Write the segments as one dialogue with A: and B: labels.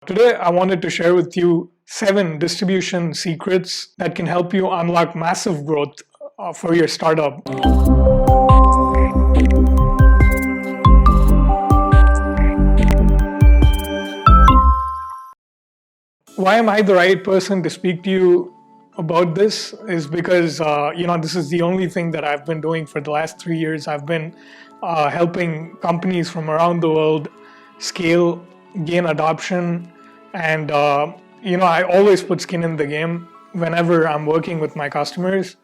A: Today, I wanted to share with you 7 distribution secrets that can help you unlock massive growth for your startup. Why am I the right person to speak to you about this is because, this is the only thing that I've been doing for the last 3 years. I've been helping companies from around the world scale, gain adoption, and, I always put skin in the game whenever I'm working with my customers.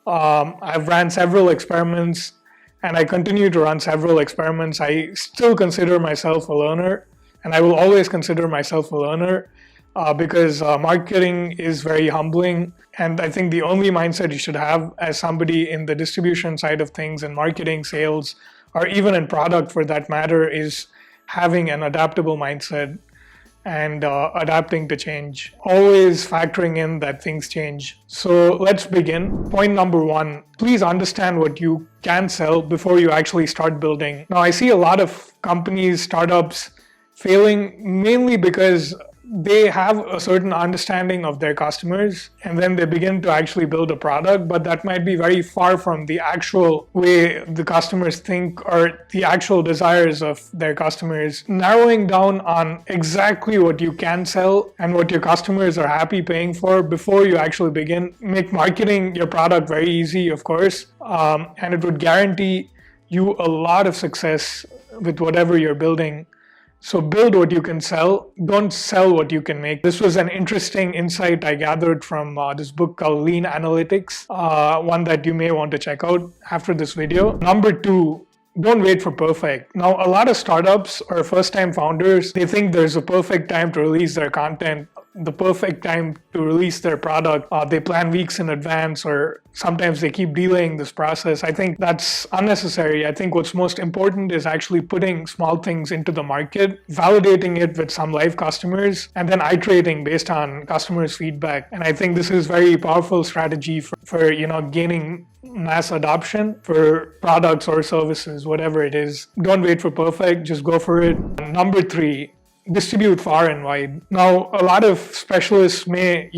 A: I've ran several experiments and I continue to run several experiments. I still consider myself a learner and I will always consider myself a learner because marketing is very humbling. And I think the only mindset you should have as somebody in the distribution side of things, in marketing, sales, or even in product for that matter, is having an adaptable mindset and adapting to change, always factoring in that things change. So let's begin. Point number 1, please understand what you can sell before you actually start building. Now, I see a lot of companies, startups failing mainly because they have a certain understanding of their customers and then they begin to actually build a product, but that might be very far from the actual way the customers think or the actual desires of their customers. Narrowing down on exactly what you can sell and what your customers are happy paying for before you actually begin make marketing your product very easy, of course, and it would guarantee you a lot of success with whatever you're building. So build what you can sell, don't sell what you can make. This was an interesting insight I gathered from this book called Lean Analytics, one that you may want to check out after this video. Number 2, don't wait for perfect. Now, a lot of startups or first-time founders, they think there's a perfect time to release their content, the perfect time to release their product. They plan weeks in advance, or sometimes they keep delaying this process. I think that's unnecessary. I think what's most important is actually putting small things into the market, validating it with some live customers, and then iterating based on customers' feedback. And I think this is very powerful strategy for gaining mass adoption for products or services, whatever it is. Don't wait for perfect, just go for it. Number 3, distribute far and wide. Now, a lot of specialists may,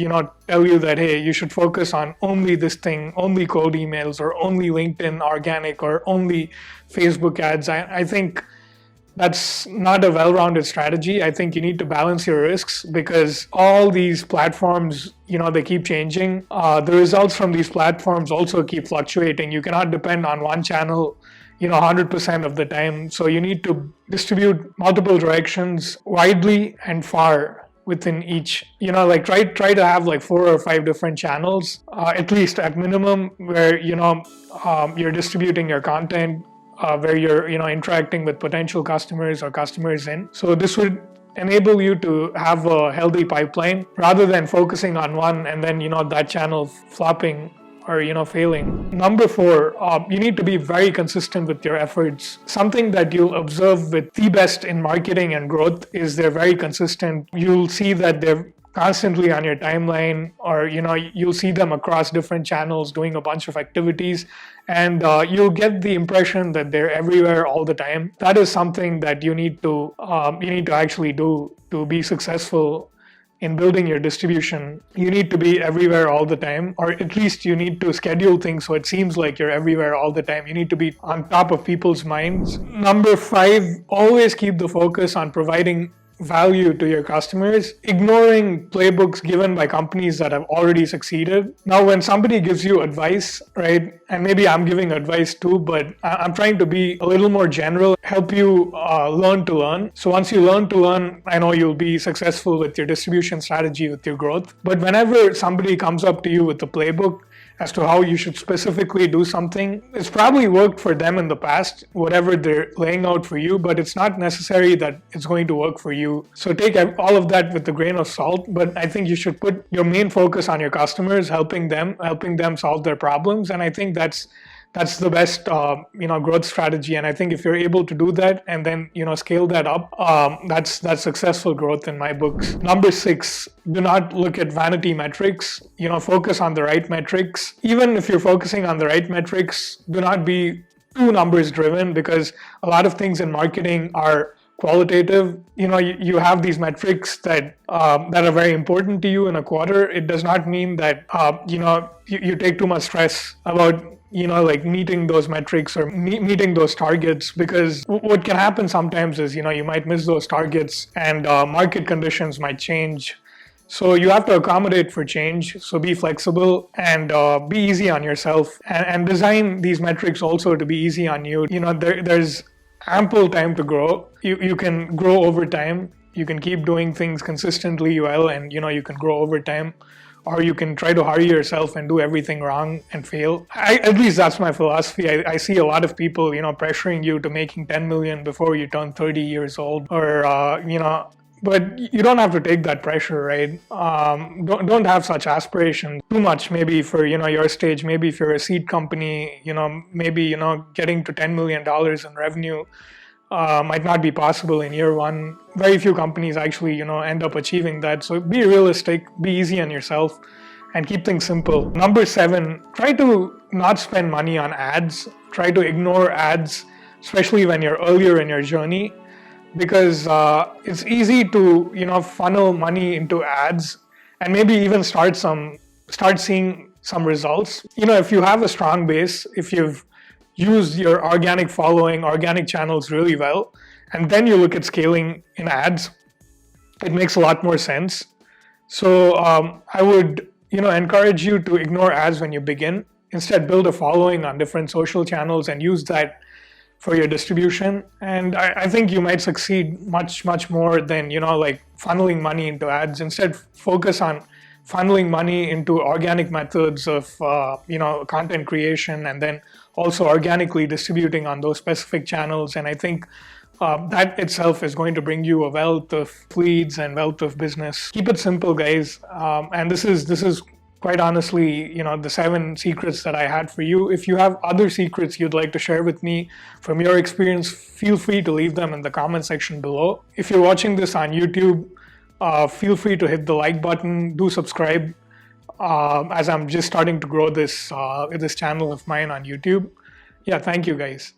A: tell you that, hey, you should focus on only this thing, only cold emails, or only LinkedIn organic, or only Facebook ads. I think that's not a well-rounded strategy. I think you need to balance your risks because all these platforms, they keep changing. The results from these platforms also keep fluctuating. You cannot depend on one channel 100% of the time. So you need to distribute multiple directions widely and far within each. Try to have like 4 or 5 different channels, at least at minimum, where you're distributing your content, where you're interacting with potential customers or customers in. So this would enable you to have a healthy pipeline rather than focusing on one and then that channel flopping or failing. Number 4, you need to be very consistent with your efforts. Something that you'll observe with the best in marketing and growth is they're very consistent. You'll see that they're constantly on your timeline, or you'll see them across different channels doing a bunch of activities, and you'll get the impression that they're everywhere all the time. That is something that you need to actually do to be successful in building your distribution. You need to be everywhere all the time, or at least you need to schedule things so it seems like you're everywhere all the time. You need to be on top of people's minds. Number 5, always keep the focus on providing value to your customers, ignoring playbooks given by companies that have already succeeded. Now, when somebody gives you advice, right, and maybe I'm giving advice too, but I'm trying to be a little more general, help you learn to learn. So once you learn to learn, I know you'll be successful with your distribution strategy, with your growth. But whenever somebody comes up to you with a playbook as to how you should specifically do something, it's probably worked for them in the past, whatever they're laying out for you, but it's not necessary that it's going to work for you. So take all of that with a grain of salt, but I think you should put your main focus on your customers, helping them solve their problems. And I think that's the best growth strategy. And I think if you're able to do that and then scale that up, that's successful growth in my books. Number 6, do not look at vanity metrics. Focus on the right metrics. Even if you're focusing on the right metrics, do not be too numbers driven, because a lot of things in marketing are qualitative. You have these metrics that are very important to you in a quarter. It does not mean that you take too much stress about like meeting those metrics or meeting those targets, because what can happen sometimes is you might miss those targets, and market conditions might change. So you have to accommodate for change. So be flexible and be easy on yourself, and design these metrics also to be easy on you. There's ample time to grow. You can grow over time. You can keep doing things consistently well, and you can grow over time. Or you can try to hurry yourself and do everything wrong and fail. At least that's my philosophy. I see a lot of people, pressuring you to making 10 million before you turn 30 years old, or but you don't have to take that pressure, right? Don't have such aspirations too much. Maybe for your stage, maybe if you're a seed company, maybe getting to $10 million in revenue might not be possible in year one. Very few companies actually end up achieving that. So be realistic, be easy on yourself, and keep things simple. Number 7, try to not spend money on ads. Try to ignore ads, especially when you're earlier in your journey, because it's easy to funnel money into ads and maybe even start seeing some results. If you have a strong base, if you've used your organic following, organic channels really well, and then you look at scaling in ads, it makes a lot more sense. So I would encourage you to ignore ads when you begin. Instead, build a following on different social channels and use that for your distribution. And I think you might succeed much more than like funneling money into ads. Instead, focus on funneling money into organic methods of content creation, and then also organically distributing on those specific channels. And I think that itself is going to bring you a wealth of leads and wealth of business. Keep it simple, guys. And this is quite honestly, the 7 secrets that I had for you. If you have other secrets you'd like to share with me from your experience, feel free to leave them in the comment section below. If you're watching this on YouTube, feel free to hit the like button, do subscribe, as I'm just starting to grow this channel of mine on YouTube. Yeah, thank you guys.